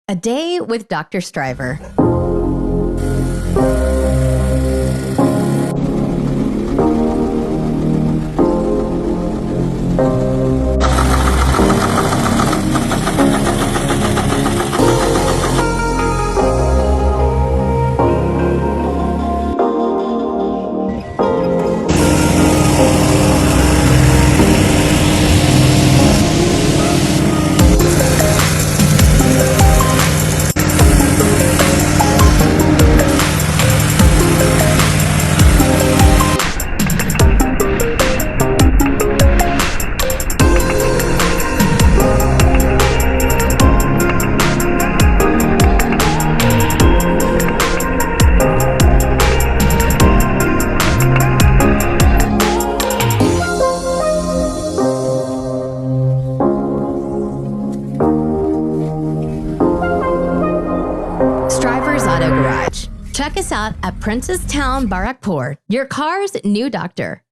A day with Dr. Stryver. Stryver's Auto Garage. Check us out at Princess Town, Barakpur, your car's new doctor.